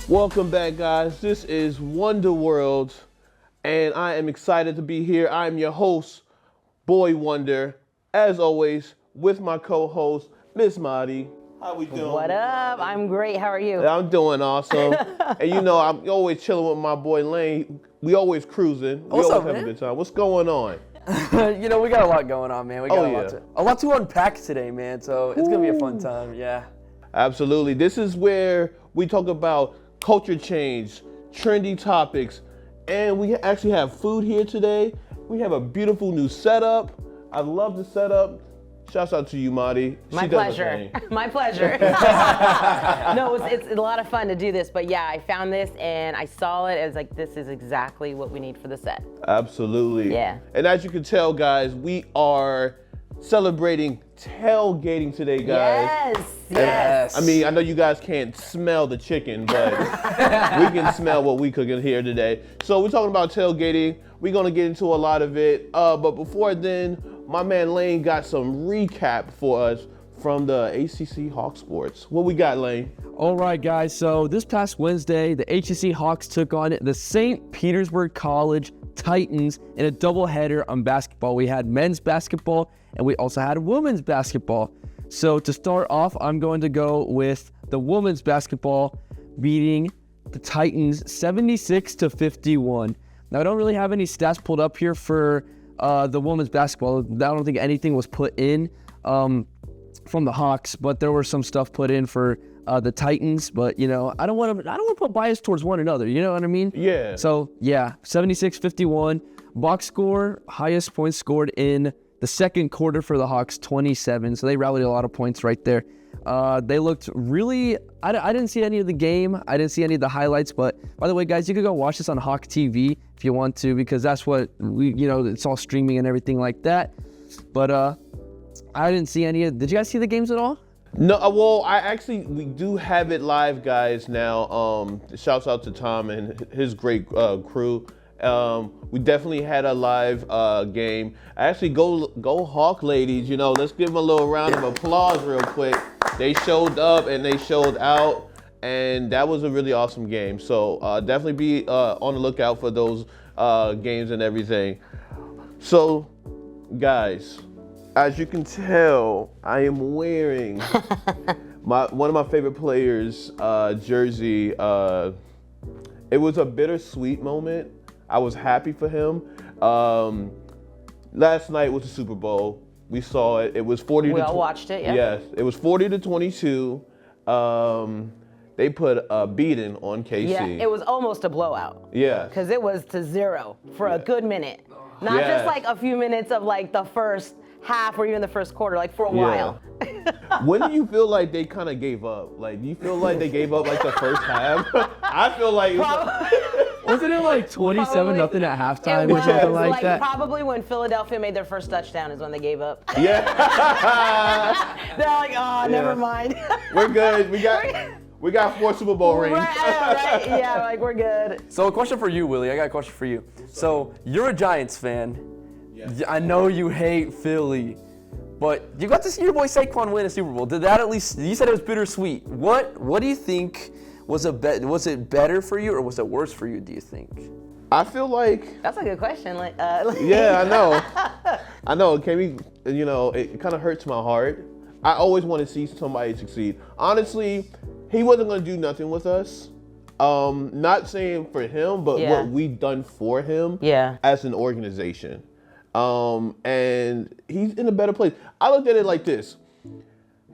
Welcome back, guys. This is Wonder World, and I am excited to be here. I am your host, Boy Wonder, as always, with my co-host, Miss Marty. How we doing? What up? I'm great. How are you? I'm doing awesome. And you know, I'm always chilling with my boy Lane. We always cruising. We What's always up, have man? a good time. What's going on? You know, we got a lot going on, man. We got Oh, a lot to unpack today, man. So it's gonna be a fun time. Yeah. Absolutely. This is where we talk about culture change, trendy topics, and we actually have food here today. We have a beautiful new setup. I love the setup. Shouts out to you, Marty. My She does her pleasure. thing. My pleasure. No, it's a lot of fun to do this, but yeah, I found this and I saw it. I was like, this is exactly what we need for the set. Absolutely. Yeah. And as you can tell, guys, we are celebrating tailgating today, guys. Yes. I mean, I know you guys can't smell the chicken, but we can smell what we cooking here today. So we're talking about tailgating. We're gonna get into a lot of it. But before then, my man Lane got some recap for us from the ACC Hawk Sports. What we got, Lane? All right, guys. So this past Wednesday, the HEC Hawks took on the St. Petersburg College Titans in a doubleheader on basketball. We had men's basketball and we also had women's basketball. So to start off, I'm going to go with the women's basketball beating the Titans 76-51. Now, I don't really have any stats pulled up here for the women's basketball. I don't think anything was put in from the Hawks, but there were some stuff put in for the Titans. But you know, I don't want to put bias towards one another. You know what I mean? Yeah. So yeah, 76-51. Box score, highest points scored in the second quarter for the Hawks, 27. So they rallied a lot of points right there. They looked really. I didn't see any of the game. I didn't see any of the highlights. But by the way, guys, you can go watch this on Hawk TV if you want to, because that's what it's all streaming and everything like that. But I didn't see any of. Did you guys see the games at all? No, well, we do have it live, guys, now. Shouts out to Tom and his great crew. We definitely had a live game. Actually, go Hawk ladies, let's give them a little round of applause real quick. They showed up and they showed out, and that was a really awesome game. So definitely be on the lookout for those games and everything. So, guys, as you can tell, I am wearing one of my favorite players' jersey. It was a bittersweet moment. I was happy for him. Last night was the Super Bowl. We saw it. It was 40 We to all watched it, yeah. Yes, it was 40-22. They put a beating on KC. Yeah, it was almost a blowout. Yeah. Because it was to 0 for a good minute. Not Yeah. just like a few minutes of like the first half or even the first quarter, like for a while. When do you feel like they kind of gave up? Like, do you feel like they gave up like the first half? I feel like it was Wasn't it like 27-0 at halftime It or was something like that? probably when Philadelphia made their first touchdown is when they gave up. yeah. They're like, oh, never mind. We're good. We got 4 Super Bowl rings. Right, yeah, like we're good. So a question for you, Willie. I got a question for you. So you're a Giants fan. Yes. I know you hate Philly, but you got to see your boy Saquon win a Super Bowl. Did that at least? You said it was bittersweet. What do you think? Was it better for you or was it worse for you, do you think? I feel like, That's a good question. yeah, I know. I know. It kind of hurts my heart. I always want to see somebody succeed. Honestly, he wasn't going to do nothing with us. Not saying for him, but Yeah. what we've done for him Yeah. as an organization. And he's in a better place. I looked at it like this.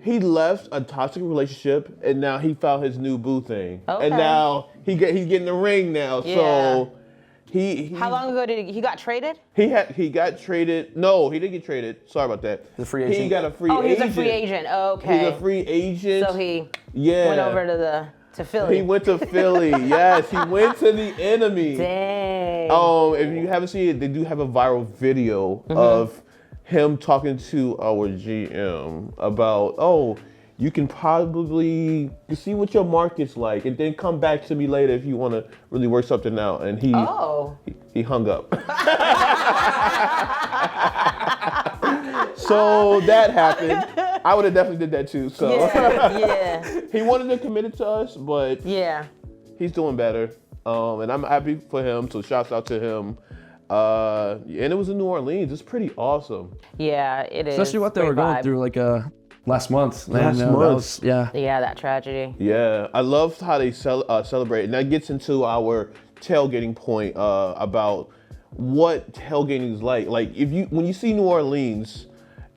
He left a toxic relationship, and now he found his new boo thing. Okay. And now he's getting the ring now. Yeah. So he How long ago did he got traded? he got traded. No, he didn't get traded. Sorry about that. The free He agent? got a free Oh, agent. he's a free agent. Okay. He's a free agent. So he yeah. went over to Philly. He went to Philly. Yes, he went to the enemy. Dang. If you haven't seen it, they do have a viral video of him talking to our GM about, you can probably see what your market's like, and then come back to me later if you want to really work something out. And he hung up. So that happened. I would have definitely did that too. So Yeah. he wanted to commit it to us, but Yeah. he's doing better, and I'm happy for him. So shouts out to him. And it was in New Orleans. It's pretty awesome. Yeah, it is. Especially what they Great were going vibe. through like last month. Man, Last that month. was- yeah. Yeah, that tragedy. Yeah, I love how they celebrate, and that gets into our tailgating point about what tailgating is like. Like when you see New Orleans,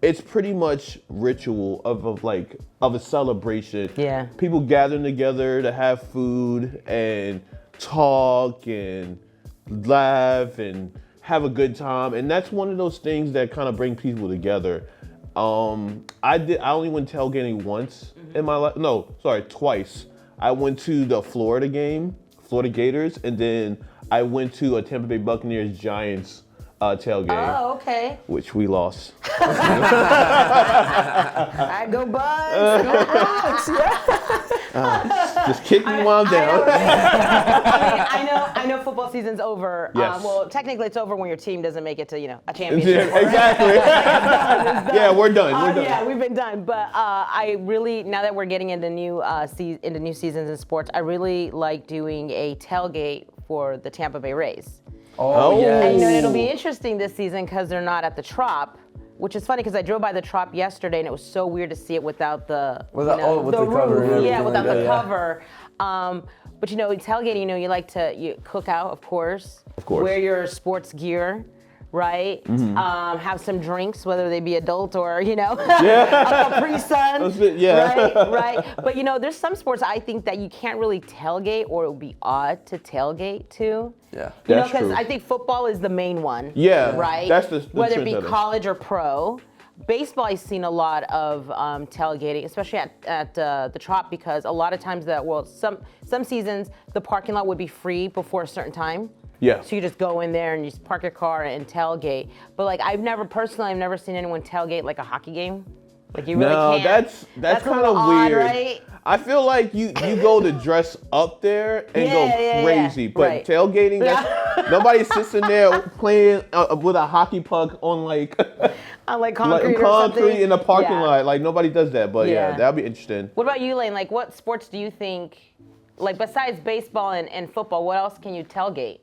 it's pretty much ritual of a celebration. Yeah. People gathering together to have food and talk and laugh and have a good time, and that's one of those things that kind of bring people together. I only went tailgating once in my life. No, sorry, twice. I went to the Florida game, Florida Gators, and then I went to a Tampa Bay Buccaneers Giants tailgate, Oh, okay. which we lost. I go Bugs. Just kick me while I'm down. I know football season's over. Yes. Well, technically it's over when your team doesn't make it to, a Yeah, championship. exactly. Yeah, we're done. We're done. Yeah, we've been done. But I really, now that we're getting into new seasons in sports, I really like doing a tailgate for the Tampa Bay Rays. Oh. yes. And it'll be interesting this season because they're not at the Trop, which is funny because I drove by the Trop yesterday and it was so weird to see it without the With the cover and roof. Yeah, everything without like the that, yeah. cover. But tailgating, you like to cook out, of course. Of course. Wear your sports gear, right? Have some drinks, whether they be adult or a Capri Sun. That's it, yeah. Right. But there's some sports I think that you can't really tailgate, or it would be odd to tailgate to. Yeah. That's Because true. I think football is the main one. Yeah, Right. that's the whether it be trendsetter. college or pro. Baseball, I've seen a lot of tailgating, especially at the Trop, because a lot of times some seasons the parking lot would be free before a certain time. Yeah. So you just go in there and you just park your car and tailgate. But I've never seen anyone tailgate like a hockey game. Like you really No, can't. that's a kind little of odd, weird. right? I feel like you go to dress up there and Yeah, go yeah, crazy, yeah. but Right. tailgating, nobody sits in there playing with a hockey puck on On concrete or concrete something. in a parking Yeah. lot. Like nobody does that, but yeah, Yeah. that'd be interesting. What about you, Lane? What sports do you think, besides baseball and football, what else can you tailgate?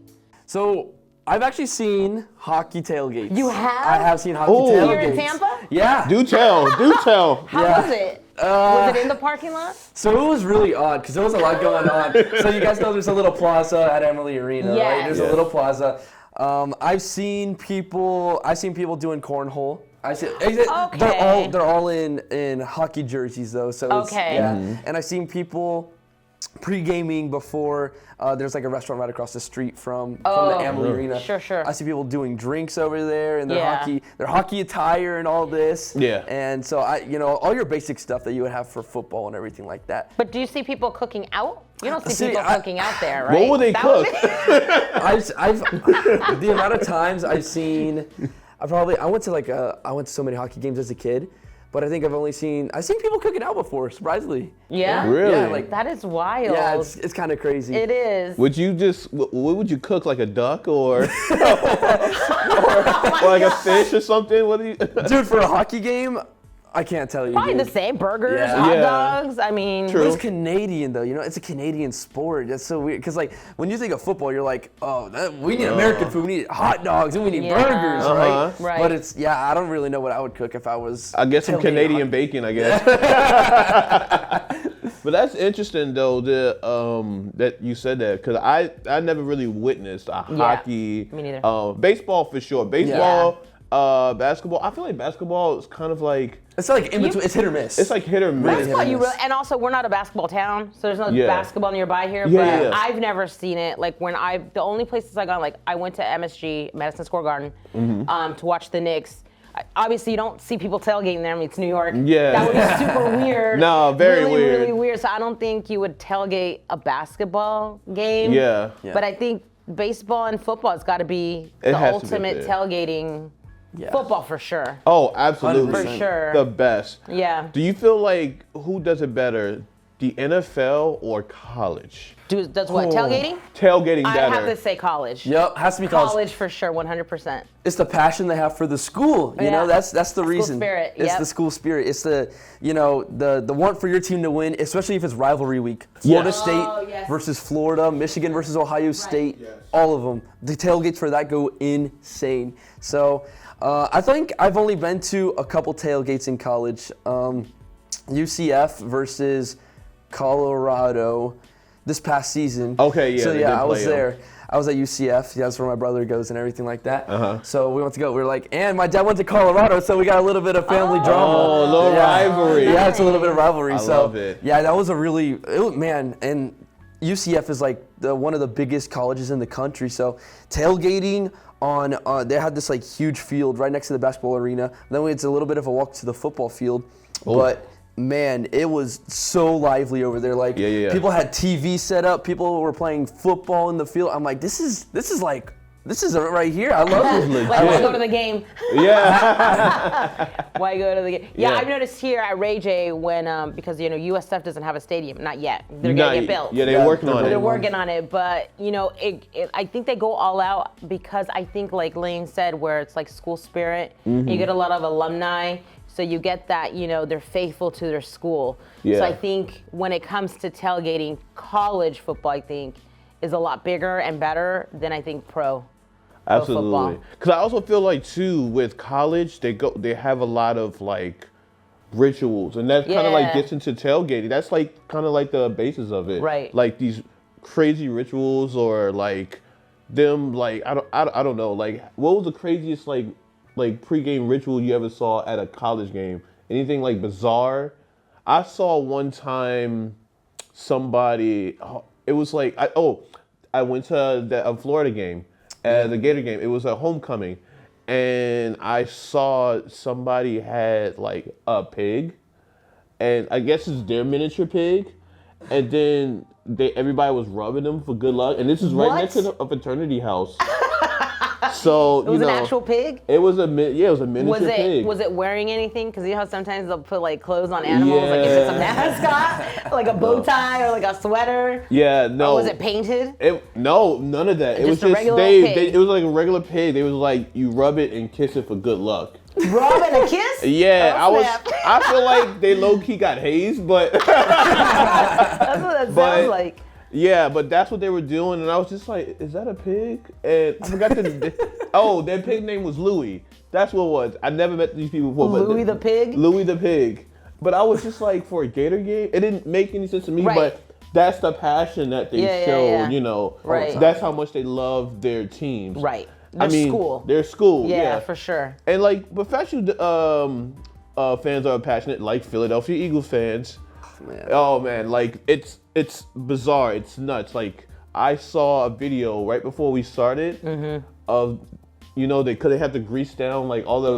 So I've actually seen hockey tailgates. You have? I have seen hockey Ooh. tailgates. Here in Tampa? Yeah. Do tell. How Yeah. was it? Was it in the parking lot? So it was really odd because there was a lot going on. So you guys know there's a little plaza at Emily Arena, right? Yes. There's a little plaza. I've seen people doing cornhole. Okay. They're all in hockey jerseys though. So it's, Okay. yeah. And I've seen people pre-gaming before. There's like a restaurant right across the street from the Emily Arena. Sure. I see people doing drinks over there and Yeah. their hockey attire and all this. Yeah. And so all your basic stuff that you would have for football and everything like that. But do you see people cooking out? You don't see See, people cooking out there, right? What will they That cook? would be- I've the amount of times I've seen, I went to so many hockey games as a kid, but I think I've seen people cooking out before, surprisingly. Yeah? Really? Yeah, like That is wild. yeah, it's kind of crazy. It is. Would you what would you cook, like a duck or like a fish or something? What do you? Dude, for a hockey game, I can't tell you. Probably dude. the same. Burgers, Yeah. hot Yeah. dogs. I mean, True. It's Canadian though, it's a Canadian sport. That's so weird. Cause when you think of football, you're like, oh, we need American food. We need hot dogs and we need Yeah. burgers, Uh-huh. Right. But I don't really know what I would cook if I was. I guess some tailgating Canadian hockey. bacon, I guess. But that's interesting though, that you said that, because I never really witnessed a hockey. me neither. Baseball for sure. Baseball, basketball. I feel like basketball is kind of like It's like in between. It's hit or miss. it's like hit or miss. basketball, hit or you miss. really, and also we're not a basketball town, so there's no Yeah. basketball nearby here. Yeah, but yeah. I've never seen it. Like the only places I gone, I went to MSG, Madison Square Garden, to watch the Knicks. Obviously, you don't see people tailgating there. I mean, it's New York. Yeah. That would be super weird. No, very really, weird. Really weird. So I don't think you would tailgate a basketball game. Yeah. But I think baseball and football has got to be It the has to be ultimate there. tailgating. Yeah. Football for sure. Oh, absolutely. For sure. The best. Yeah. Do you feel like who does it better, the NFL or college? Does what? Tailgating? Tailgating I better. have to say college. Yep, has to be college. College for sure, 100%. It's the passion they have for the school. You know, Yeah. that's the reason. spirit, It's yep. the school spirit. It's the the want for your team to win, especially if it's rivalry week. Florida Yes. State Oh, yes. versus Florida, Michigan versus Ohio State. All of them. The tailgates for that go insane. So I think I've only been to a couple tailgates in college. UCF versus Colorado this past season. Okay, yeah, So they yeah, did I was play 'em. there. I was at UCF. Yeah, that's where my brother goes and everything like that. So we went to go. We were like, and my dad went to Colorado, so we got a little bit of family drama. Oh, a little rivalry. Yeah, it's a little bit of rivalry. I so love it. yeah, that was a really man. And UCF is like one of the biggest colleges in the country. So tailgating on they had this like huge field right next to the basketball arena. Then it's a little bit of a walk to the football field, but. Man, it was so lively over there. Like Yeah. people had TV set up, people were playing football in the field. I'm like, this is it right here. I love this. Like, why go to the game? Yeah. Why go to the game? Yeah, Yeah. I've noticed here at Ray J when because USF doesn't have a stadium, not yet. They're Not- gonna get built. Yeah, they're Yeah, working on They're it. working on it, but I think they go all out because I think, like Lane said, where it's like school spirit. Mm-hmm. You get a lot of alumni, so you get that they're faithful to their school. Yeah. So I think when it comes to tailgating, college football, I think, is a lot bigger and better than I think pro. Absolutely. football. Because I also feel like too with college, they have a lot of like rituals, and that kind of like Yeah. gets into tailgating. That's like kind of like the basis of it. Right. Like these crazy rituals, or like them like I don't know. Like what was the craziest like pregame ritual you ever saw at a college game? Anything like bizarre? I saw one time somebody. It was like I went to a Florida game. The Gator game. It was a homecoming, and I saw somebody had like a pig, and I guess it's their miniature pig, and then everybody was rubbing them for good luck, and this is right What? next to a fraternity house. So It was an actual pig? It was a miniature Was pig. it wearing anything? Because you know how sometimes they'll put like clothes on animals, like if it's a mascot, like a bow tie or like a sweater. Yeah, no. Or was it painted? No, none of that. It was Just a just regular pig. it was like a regular pig. They was like you rub it and kiss it for good luck. Rub and a kiss? Yeah, Oh, I snap. feel like they low key got hazed, but That's what that But- sounds like. yeah, but that's what they were doing, and I was just like, is that a pig? And I forgot their pig name was Louie. That's what it was. I never met these people before. but Louie the pig? Louie the pig. But I was just like, for a Gator game, it didn't make any sense to me. Right. But that's the passion that they Yeah, yeah, showed. yeah. Right. That's how much they love their teams. Right. I Their mean, school. Their school. Yeah, for sure. And like professional fans are passionate, like Philadelphia Eagles fans. Man. Oh man, like it's bizarre, it's nuts. Like I saw a video right before we started of they have to grease down like all the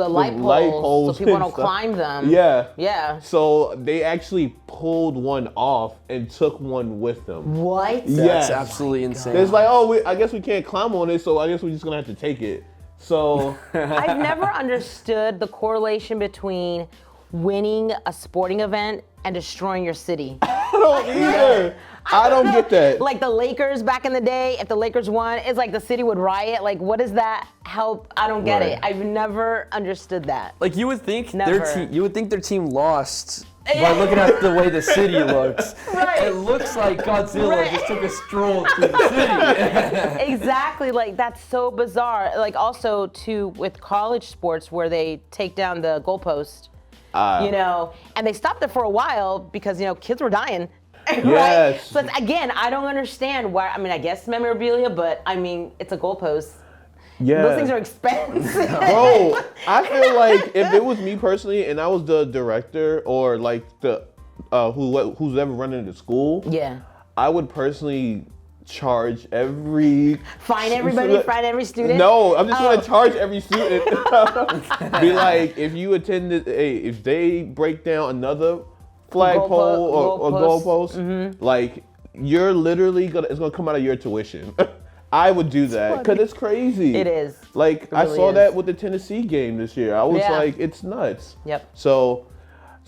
light poles so people and don't stuff. climb them. Yeah. Yeah. So they actually pulled one off and took one with them. What? That's Yes. absolutely insane. It's like, I guess we can't climb on it, so I guess we're just gonna have to take it. So I've never understood the correlation between winning a sporting event and destroying your city. I don't either. I don't get that. Like the Lakers back in the day, if the Lakers won, it's like the city would riot. Like, what does that help? I don't get Right. it. I've never understood that. Like you would think Never. their team lost by looking at the way the city looks. Right. It looks like Godzilla Right. just took a stroll through the city. Exactly. Like, that's so bizarre. Like, also, too, with college sports where they take down the goalpost, and they stopped it for a while because, kids were dying. Right? Yes. So, again, I don't understand why. I mean, I guess memorabilia, but I mean, it's a goalpost. Yeah. Those things are expensive. Bro, I feel like if it was me personally and I was the director or like the who's ever running the school, Yeah. I would personally charge every Fine everybody, fine every student. No, I'm just Oh. gonna charge every student. Be like, if you attended, if they break down another flagpole or goalpost, like you're literally it's gonna come out of your tuition. I would do that because it's crazy. It is. Like It I really saw is. that with the Tennessee game this year. I was Yeah. like, it's nuts. Yep. So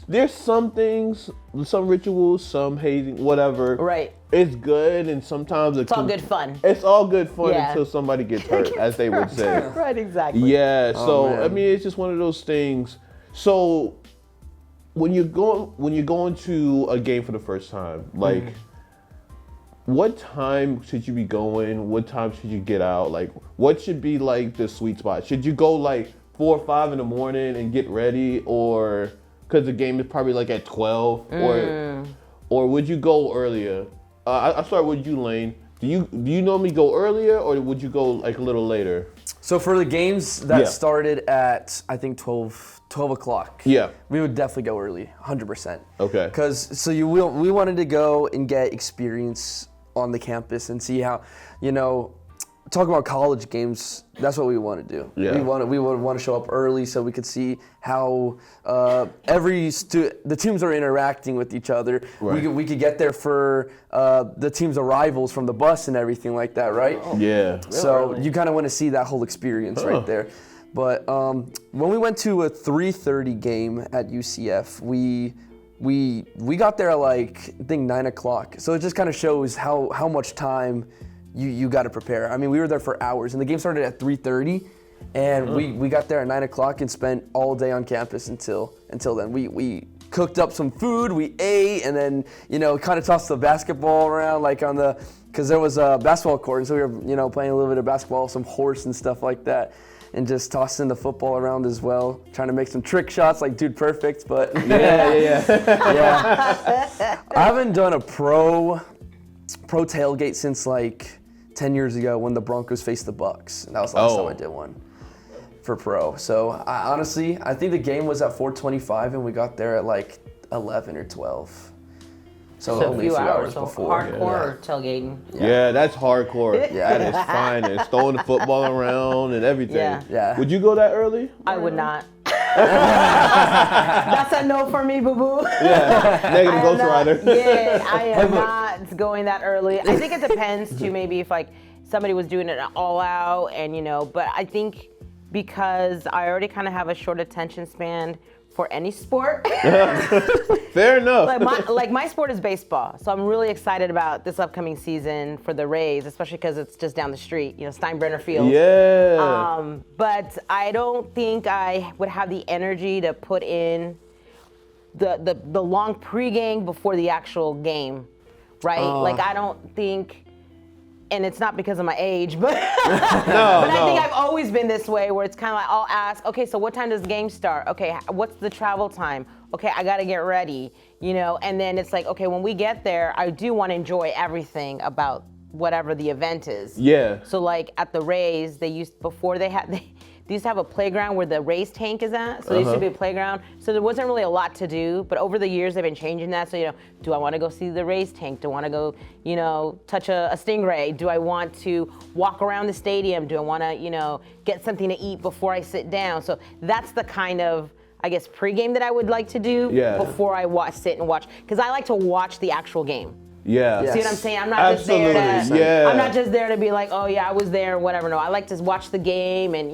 there's some things, some rituals, some hazing, whatever. Right. It's good, and sometimes It's all good fun. It's all good fun Yeah. until somebody gets hurt, as they would say. Right, exactly. Yeah. So man. I mean, it's just one of those things. So when you're going to a game for the first time, like, what time should you be going? What time should you get out? Like, what should be like the sweet spot? Should you go like 4 or 5 in the morning and get ready, or because the game is probably like at 12, or would you go earlier? I start with you, Lane. Do you normally go earlier, or would you go like a little later? So for the games that Yeah. started at, I think 12 o'clock. Yeah. We would definitely go early, 100%. Okay. Because we wanted to go and get experience on the campus and see how, talk about college games. That's what we want to do. Yeah. We would want to show up early so we could see how the teams are interacting with each other. Right. We could get there for the team's arrivals from the bus and everything like that, right? Yeah. So you kind of want to see that whole experience right there. But when we went to a 3:30 game at UCF, we got there at like, I think 9 o'clock. So it just kind of shows how much time you got to prepare. I mean, we were there for hours, and the game started at 3:30, and we got there at 9 o'clock and spent all day on campus until then. We cooked up some food, we ate, and then kind of tossed the basketball around like because there was a basketball court, and so we were playing a little bit of basketball, some horse and stuff like that. And just tossing the football around as well, trying to make some trick shots like Dude Perfect, but yeah. I haven't done a pro tailgate since like 10 years ago when the Broncos faced the Bucks. And that was the last time I did one for pro. So I think the game was at 4:25 and we got there at like 11 or 12. So So only a few hours before. Hardcore tailgating. Yeah, that's hardcore. Yeah. That is finest. Throwing the football around and everything. Yeah. Would you go that early? I would not. That's a no for me, boo-boo. Yeah. Negative Ghost Rider. Yeah, I am not going that early. I think it depends too, maybe if like somebody was doing it all out and but I think because I already kind of have a short attention span for any sport. Fair enough. like my sport is baseball, so I'm really excited about this upcoming season for the Rays, especially because it's just down the street, Steinbrenner Field. Yeah. But I don't think I would have the energy to put in the long pregame before the actual game, right? Like I don't think. And it's not because of my age, but I think I've always been this way where it's kind of like I'll ask, okay, so what time does the game start? Okay, what's the travel time? Okay, I got to get ready, and then it's like, okay, when we get there, I do want to enjoy everything about whatever the event is. Yeah. So like at the Rays, they used to have a playground where the race tank is at. So there used to be a playground. So there wasn't really a lot to do. But over the years, they've been changing that. So, do I want to go see the race tank? Do I want to go, touch a stingray? Do I want to walk around the stadium? Do I want to, get something to eat before I sit down? So that's the kind of, I guess, pregame that I would like to do before I sit and watch. Because I like to watch the actual game. Yeah. Yes. See what I'm saying? I'm not just there Absolutely. to. Yeah. I'm not just there to be like, oh yeah, I was there or whatever. No, I like to watch the game and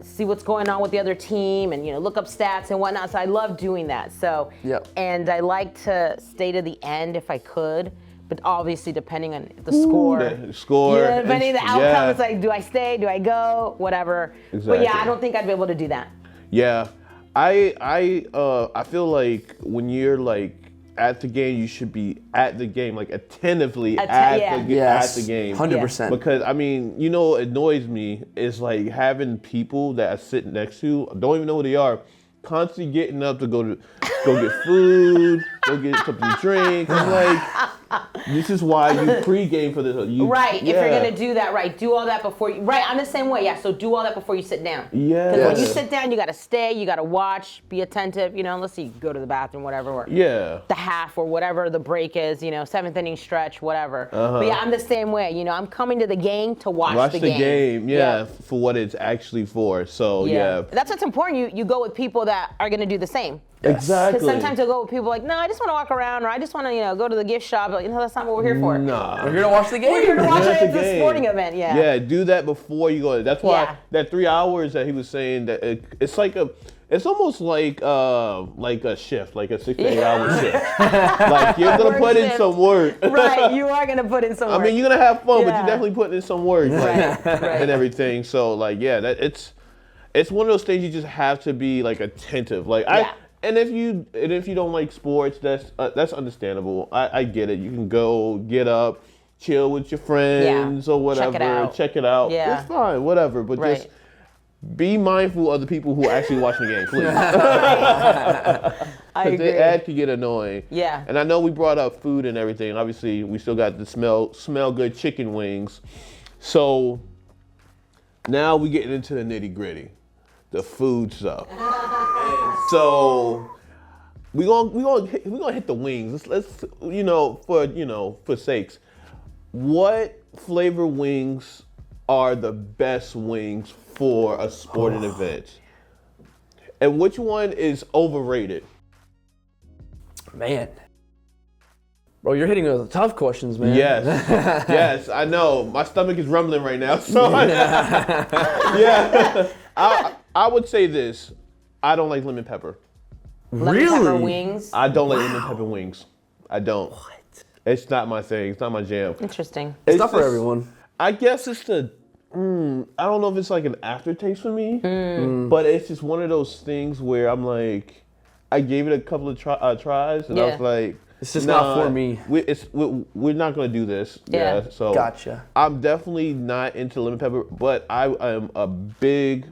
see what's going on with the other team and look up stats and whatnot. So I love doing that. So and I like to stay to the end if I could. But obviously, depending on the score, depending on the outcome, it's like, do I stay? Do I go? Whatever. Exactly. But yeah, I don't think I'd be able to do that. Yeah. I feel like when you're like at the game, you should be at the game, like attentively at the game. 100%. Because what annoys me is like having people that I sit next to, don't even know who they are, constantly getting up to go get food, go get something to drink. I'm like, this is why you pregame for this. Right, if you're gonna do that, right, do all that before you, right, I'm the same way, so do all that before you sit down. Yeah. Because when you sit down, you gotta stay, you gotta watch, be attentive, unless you go to the bathroom, whatever, or the half or whatever the break is, 7th inning stretch, whatever. But yeah, I'm the same way, I'm coming to the game to watch the game. For what it's actually for, so yeah. That's what's important, you go with people that are gonna do the same. Exactly. Because sometimes you'll go with people like, no, I just want to walk around, or I just want to, go to the gift shop. But, that's not what we're here for. Nah. We're here to watch the game. We're here to watch it. It's the a game. sporting event, yeah. Yeah, do that before you go. That's why Yeah. that 3 hours that he was saying that it's like It's almost like a shift, like a 6 to 8 hour shift. Like you're gonna put in shift. some work. Right, you are gonna put in some I work. mean, you're gonna have fun, but Yeah. you're definitely putting in some work, like, Right. and everything. So like, yeah, it's one of those things you just have to be like attentive. Like Yeah. and if you don't like sports, that's understandable. I get it. You can go get up, chill with your friends or whatever. Check it out. Yeah. It's fine, whatever. But Right. just be mindful of the people who are actually watching the game, please. I Because agree. the ad could get annoying. Yeah. And I know we brought up food and everything. And obviously, we still got the smell good chicken wings. So now we getting into the nitty gritty, the food stuff. So we gonna hit the wings. Let's for sakes, what flavor wings are the best wings for a sporting event? And which one is overrated? Man. Bro, you're hitting with the tough questions, man. Yes, yes, I know. My stomach is rumbling right now. So yeah, I would say this. I don't like lemon pepper. Lemon pepper wings. I don't like lemon pepper wings. I don't. What? It's not my thing. It's not my jam. Interesting. It's not for just- everyone. I guess it's I don't know if it's like an aftertaste for me, but it's just one of those things where I'm like, I gave it a couple of tries, and I Yeah. was like, It's just not for me. We're not gonna do this. Yeah. So Gotcha. I'm definitely not into lemon pepper, but I am a big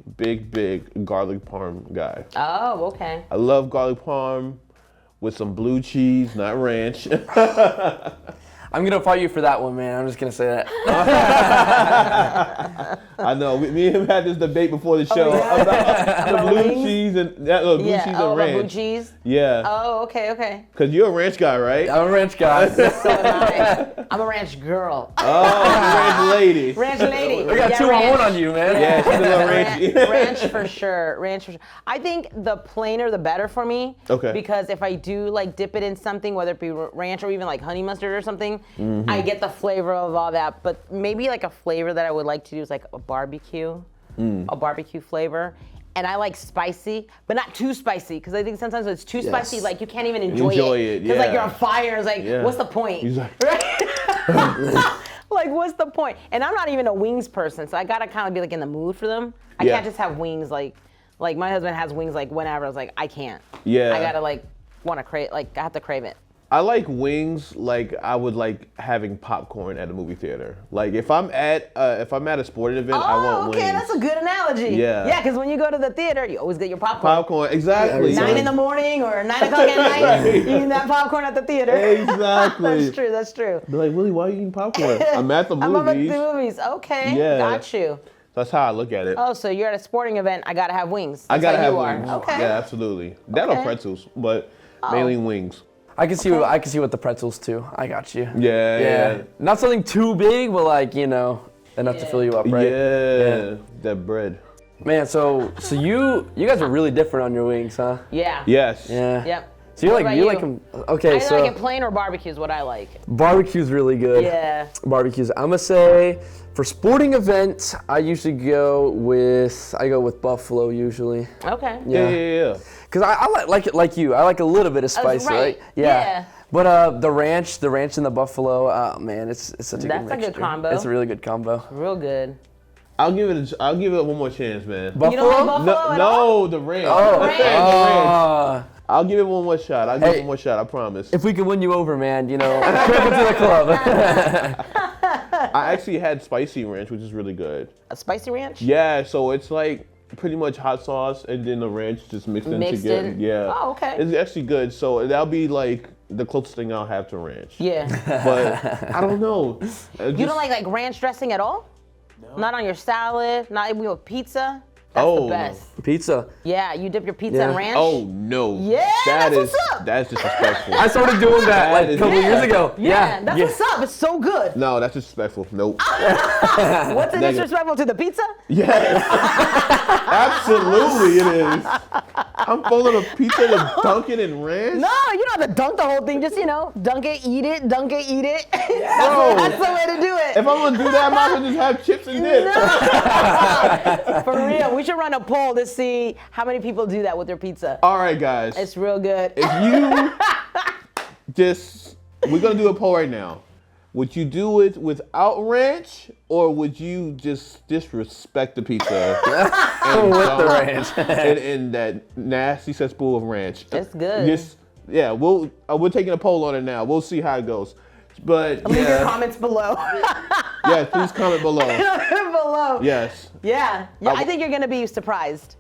garlic parm guy. Oh, okay. I love garlic parm with some blue cheese, not ranch. I'm gonna fight you for that one, man. I'm just gonna say that. I know. Me and him had this debate before the show yeah? about the blue wings? cheese and blue Yeah. cheese and Oh, about blue ranch. cheese. Yeah. Oh, okay. Cause you're a ranch guy, right? I'm a ranch guy. So am I. I'm a ranch girl. Oh, ranch lady. Ranch lady. We got Yeah, 2 on ranch. 1 on you, man. Yeah, she's a little ranchy. Ranch for sure. Ranch for sure. I think the plainer the better for me. Okay. Because if I do like dip it in something, whether it be ranch or even like honey mustard or something, I get the flavor of all that. But maybe like a flavor that I would like to do is like a barbecue flavor. And I like spicy, but not too spicy, because I think sometimes when it's too spicy, like you can't even enjoy it. Because like yeah. you're on fire. It's like, Yeah. what's the point? He's like- Like, what's the point? And I'm not even a wings person, so I gotta kind of be like in the mood for them. I Yeah. can't just have wings like my husband has wings like whenever. I was like, I can't. Yeah. I gotta like want to crave, like I have to crave it. I like wings like I would like having popcorn at a movie theater. Like if I'm at a sporting event, I want okay, wings. that's a good analogy. Yeah. Yeah, because when you go to the theater, you always get your popcorn. Popcorn, exactly. 9 in the morning or 9 o'clock at night, Right. eating that popcorn at the theater. Exactly. That's true. They're like, Willie, why are you eating popcorn? I'm at the I'm at the movies. movies. Okay, Yeah. got you. That's how I look at it. Oh, so you're at a sporting event, I gotta have wings. I That's gotta how have you wings. are. Okay. Yeah, absolutely. That or Okay. pretzels, but mainly wings. I can see with the pretzels too. I got you. Yeah. Not something too big, but like, enough to fill you up, right? Yeah. That bread. Man, so you guys are really different on your wings, huh? Yeah. Yes. Yeah. Yep. So you What like about like them. Okay, I so like it plain or barbecue is what I like. barbecue's really good. Yeah. Barbecues. I'm gonna say for sporting events, I usually go with buffalo usually. Okay. Yeah. Cause I like it like you. I like a little bit of spice, right. right? Yeah. But the ranch and the buffalo, oh man, it's such a That's good a good mixture. combo. It's a really good combo. Real good. I'll give it one more chance, man. Buffalo? You don't like buffalo at all? No, the ranch. Oh, The ranch. ranch. I'll give it one more shot. I'll give it Hey. one more shot, I promise. If we can win you over, man, welcome to the club. I actually had spicy ranch, which is really good. A spicy ranch? Yeah, so it's like pretty much hot sauce and then the ranch just mixed in Mixed together. in? Yeah. Oh, okay. It's actually good. So that'll be like the closest thing I'll have to ranch. Yeah. But I don't know. You don't like ranch dressing at all? No. Not on your salad? Not even with pizza? That's the best. Pizza. Yeah, you dip your pizza Yeah. in ranch? Oh no. Yeah, That that's is what's up. that's disrespectful. I started doing that like a couple is- years ago. Yeah, that's what's up. It's so good. No, that's disrespectful. Nope. What's it Negative. disrespectful to the pizza? Yes. Absolutely it is. I'm folding a pizza to dunk it in ranch? No, you don't have to dunk the whole thing. Just, dunk it, eat it, dunk it, eat it. Bro, That's the way to do it. if I'm gonna do that, I might as well just have chips and dip. For real, we should run a poll to see how many people do that with their pizza. All right, guys. It's real good. If you we're gonna do a poll right now. Would you do it without ranch, or would you just disrespect the pizza and With the ranch. and that nasty cesspool of ranch? It's good. Yeah, we're taking a poll on it now. We'll see how it goes. But Leave your yeah, comments below. yeah, please comment below. below. Yes. Yeah, I think you're gonna be surprised.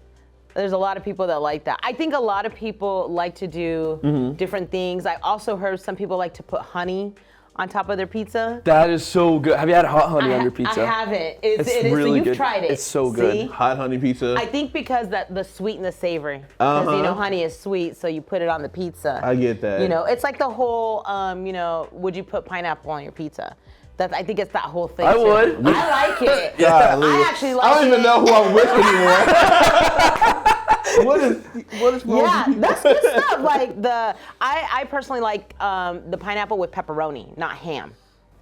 There's a lot of people that like that. I think a lot of people like to do different things. I also heard some people like to put honey on top of their pizza. That is so good. Have you had hot honey on your pizza? I haven't. It's It is. really So you've good. tried it. It's so good. See? Hot honey pizza. I think because that the sweet and the savory. Because honey is sweet, so you put it on the pizza. I get that. It's like the whole, would you put pineapple on your pizza? I think it's that whole thing. I too. would. I like it. Golly. I actually like it. I don't even know who I'm with anymore. What is wrong Yeah, with you? that's good stuff. Like I personally like the pineapple with pepperoni, not ham.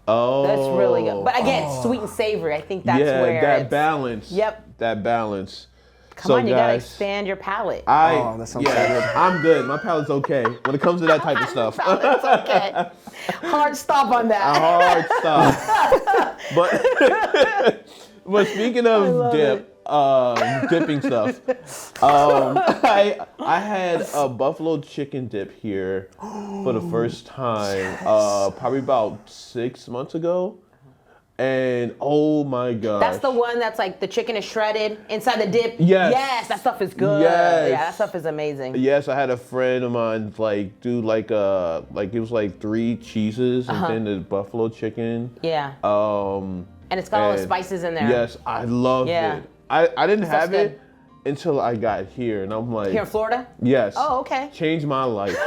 Oh. That's really good. But again, sweet and savory. I think that's yeah, where that it's- balance. Yep. That balance. Come on, you gotta expand your palate. Oh, that sounds so good. I'm good. My palate's okay when it comes to that type of stuff. Palate's okay. Hard stop on A that. hard stop. But speaking of dipping stuff, I had a buffalo chicken dip here for the first time, probably about 6 months ago. And oh my gosh. That's the one that's like the chicken is shredded inside the dip. Yes. Yes, that stuff is good. Yes. Yeah, that stuff is amazing. Yes, I had a friend of mine do like it was like 3 cheeses and then the buffalo chicken. Yeah. And it's got all the spices in there. Yes, I loved Yeah. it. I didn't Stuff's have it until I got here, and I'm like, Here in Florida? yes. Oh, okay. Changed my life.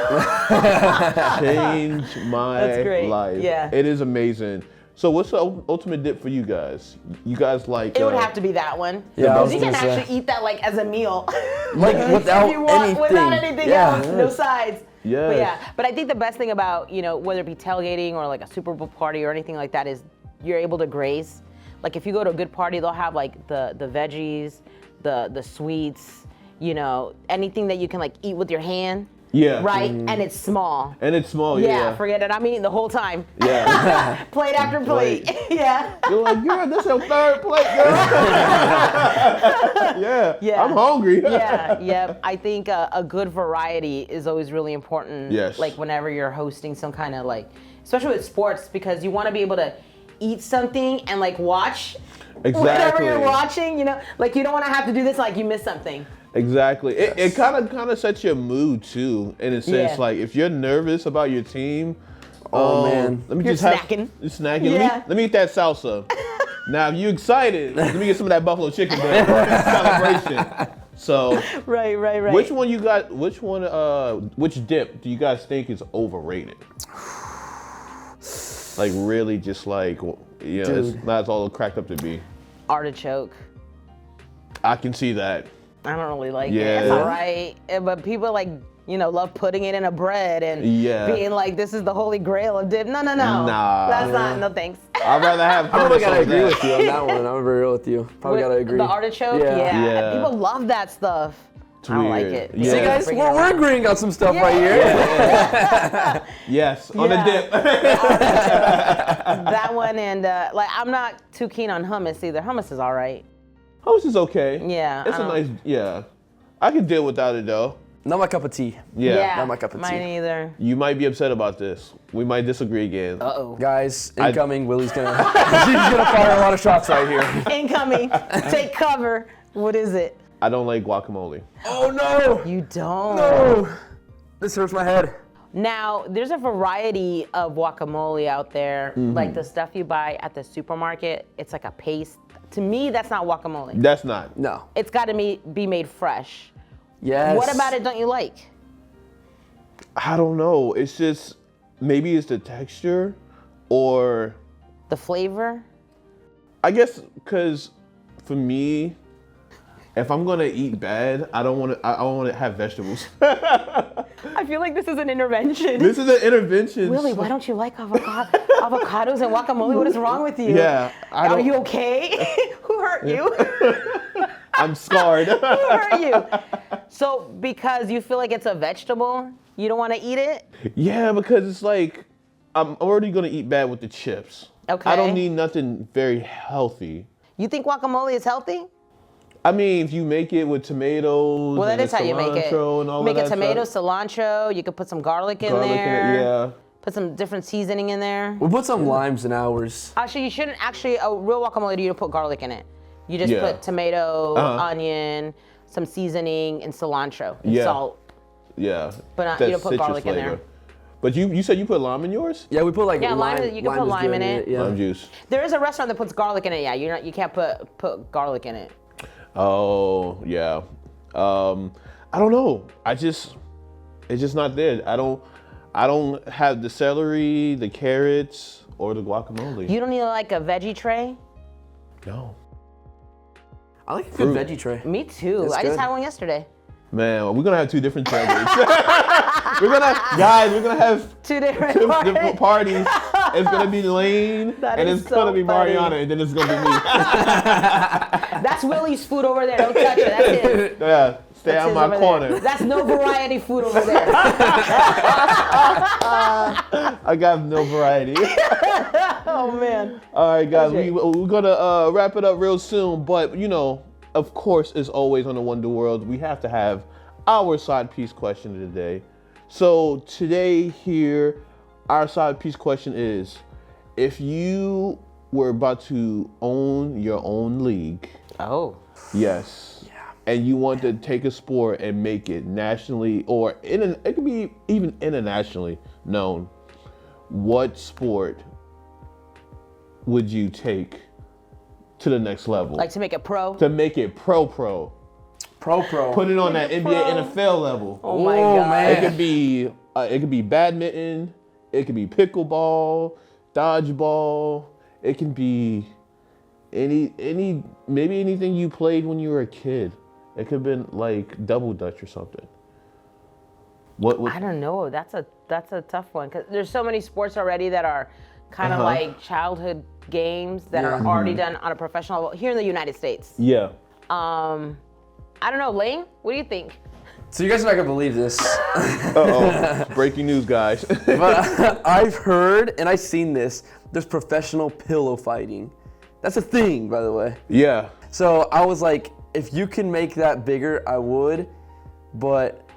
Changed my That's great. life. Yeah. It is amazing. So what's the ultimate dip for you guys? You guys like? It would have to be that one. Yeah, I Because was you can gonna say. actually eat that like as a meal. Like without if you want, anything. without anything Yeah. else, no sides. Yes. But yeah, but I think the best thing about, whether it be tailgating or like a Super Bowl party or anything like that is you're able to graze. Like if you go to a good party, they'll have like the veggies, the sweets, anything that you can like eat with your hand. Yeah. Right? And it's small. And it's small. Yeah, forget it. I'm eating the whole time. Yeah. Plate after plate. yeah. You're like, girl, this is your 3rd plate, girl. yeah. Yeah. I'm hungry. Yeah. I think a good variety is always really important. Yes. Like whenever you're hosting some kind of especially with sports, because you want to be able to eat something and like watch whatever Exactly. you're watching. Like you don't want to have to do this like you miss something. Exactly. It kind of sets your mood too, in a sense. Yeah. Like if you're nervous about your team, Oh, man. let me You're just have snacking. You're snacking. Yeah. Let me eat that salsa. Now, if you're excited, let me get some of that buffalo chicken there. Celebration. So, Right. which one which dip do you guys think is overrated? Like really, just like it's not all cracked up to be. Artichoke. I can see that. I don't really like Yeah. it. It's all right. But people love putting it in a bread and Yeah. being like, this is the holy grail of dip. No. Nah. That's not, no thanks. I'd rather have. I probably gotta hummus agree on with you on that one. I'm very real with you. Probably gotta agree. The artichoke? Yeah. Yeah. Yeah. People love that stuff. I don't like weird. it. Yeah. See, guys, Bring it we're around. agreeing on some stuff Yeah. right here. Yes, on the Yeah. dip. That one and I'm not too keen on hummus either. Hummus is all right. Hummus is okay. Yeah, It's I a don't- nice, yeah. I can deal without it though. Not my cup of tea. Yeah. Not my cup of tea. Mine either. You might be upset about this. We might disagree again. Uh-oh. Guys, incoming. Willie's gonna he's gonna fire a lot of shots right here. Incoming. Take cover. What is it? I don't like guacamole. Oh no! You don't. No! This hurts my head. Now, there's a variety of guacamole out there. Like the stuff you buy at the supermarket, it's like a paste. To me, that's not guacamole. That's not. No. It's got to be made fresh. Yes. What about it don't you like? I don't know. It's just maybe it's the texture, or The flavor? I guess because for me, If I'm gonna eat bad, I don't want to. I want to have vegetables. I feel like this is an intervention. This is an intervention. Willie, why don't you like avocados and guacamole? What is wrong with you? Yeah, Are you okay? Who hurt you? I'm scarred. Who hurt you? So because you feel like it's a vegetable, you don't want to eat it? Yeah, because it's like I'm already gonna eat bad with the chips. Okay. I don't need nothing very healthy. You think guacamole is healthy? I mean, if you make it with tomatoes, Well, that and is how you make it. cilantro and all Make of it that tomato, stuff. cilantro. You could put some garlic in Garlic in there. it, yeah. Put some different seasoning in there. We put some limes in ours. Actually, you shouldn't actually, a real guacamole, you don't put garlic in it. You just Yeah. put tomato, Uh-huh. onion, some seasoning, and cilantro, and Yeah. salt. Yeah. But not- That you don't put citrus garlic in there. But you said you put lime in yours? Yeah, we put like Yeah, lime, you can put is lime good in it. Yeah. Lime juice. There is a restaurant that puts garlic in it. Yeah, you can't put garlic in it. Oh, yeah. I don't know. It's just not there. I don't have the celery, the carrots, or the guacamole. You don't need like a veggie tray? No. I like a good Fruit. veggie tray. Me too. It's I just good. had one yesterday. Man, we're gonna have two different tailgates. we're gonna have Two different two parties. different parties. It's gonna be Lane, That and is it's gonna so be funny. Mariana, and then it's gonna be me. That's Willie's food over there. Don't touch it. That's his. Yeah, stay That's out his my over corner. there. That's no variety food over there. I got no variety. Oh man. All right, guys, Okay. we're gonna wrap it up real soon, but of course, as always on the Wonder World, we have to have our side piece question of the day. So today here, our side piece question is, if you were about to own your own league, Oh. yes, and you want to take a sport and make it nationally or it could be even internationally known, what sport would you take to the next level? Like to make it pro? To make it pro. Pro. Put it on that NBA, NFL level. Oh my Oh, god. man. It could be badminton, it could be pickleball, dodgeball, it can be maybe anything you played when you were a kid. It could have been like double dutch or something. What I don't know. That's a tough one because there's so many sports already that are kind of Uh-huh. like childhood games that Yeah. are already done on a professional level here in the United States. Yeah. I don't know, Lane. What do you think? So you guys are not gonna believe this, Uh-oh. Breaking news, guys. but I've heard and I've seen this. There's professional pillow fighting. That's a thing, by the way. Yeah. So I was like, if you can make that bigger, I would. But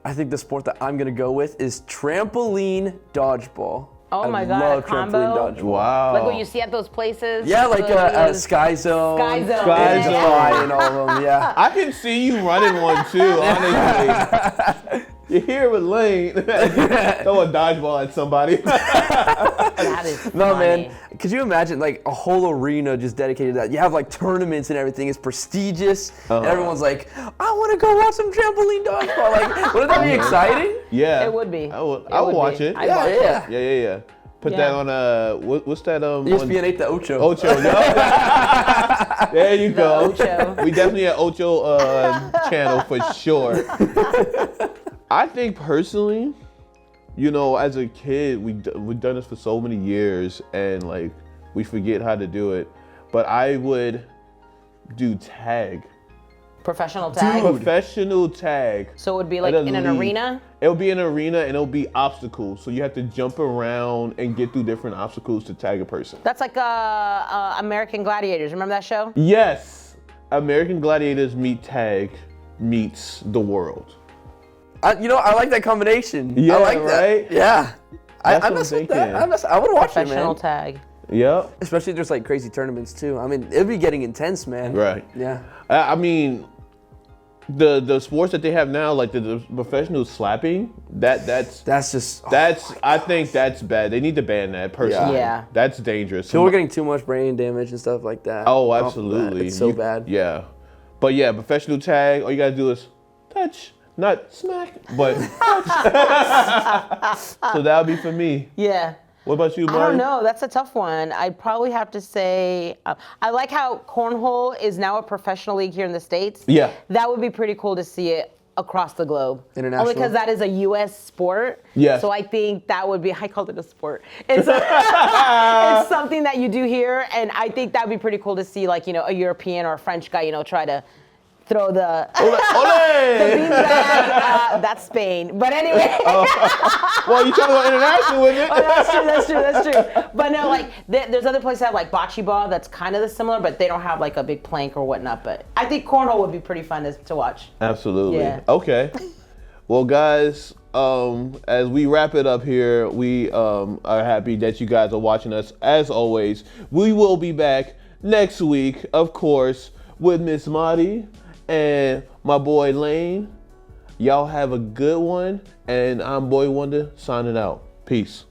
I think the sport that I'm gonna go with is trampoline dodgeball. Oh my God, love a combo? trampoline dodgeball. Wow. Like what you see at those places? Yeah, like those- Sky Zone. Sky Zone. Sky and Zone. Defy and all of them. Yeah. I can see you running one too, honestly. You're here with Lane. Throw a dodgeball at somebody. That is No, funny. man. Could you imagine like a whole arena just dedicated to that? You have like tournaments and everything. It's prestigious. And everyone's like, I want to go watch some trampoline dodgeball. Like, wouldn't that be exciting? Yeah. It would be. I would would watch be. it. I'd watch it. Yeah. Yeah. Put Yeah. that on what's that ESPN 8 the Ocho. Ocho. Yeah. There you go. Ocho. We definitely at Ocho channel for sure. I think personally, as a kid, we've done this for so many years, and like we forget how to do it. But I would do tag, Professional tag. professional tag. So it would be like At a in an league. arena. It'll be an arena and it'll be obstacles. So you have to jump around and get through different obstacles to tag a person. That's like American Gladiators. Remember that show? Yes, American Gladiators meet tag meets the world. I like that combination. Yeah, I like right? that. Yeah. That's I what I'm mess with that. thinking. I would watch it, Professional man. tag. Yep. Especially if there's like crazy tournaments too. I mean, it'd be getting intense, man. Right. Yeah. I mean, the sports that they have now, like the professional slapping, that's just. I think that's bad. They need to ban that personally. Yeah. That's dangerous. People are getting too much brain damage and stuff like that. Oh, off of that. absolutely. It's so bad. Yeah. But yeah, professional tag, all you gotta do is touch, not smack, but touch. So that'll be for me. Yeah. What about you, Marty? I don't know. That's a tough one. I'd probably have to say I like how cornhole is now a professional league here in the States. Yeah. That would be pretty cool to see it across the globe. International? Only because that is a U.S. sport. Yes. So I think that would be, I called it a sport. It's something that you do here, and I think that would be pretty cool to see, like, a European or a French guy, try to throw the beanbag. That's Spain. But anyway. Well, you trying to go international with it? That's true. But no, like there's other places that have like bocce ball that's kind of similar, but they don't have like a big plank or whatnot. But I think cornhole would be pretty fun to watch. Absolutely. Yeah. Okay. Well, guys, as we wrap it up here, we are happy that you guys are watching us. As always, we will be back next week, of course, with Miss Marty and my boy Lane. Y'all have a good one, and I'm Boy Wonder signing out. Peace.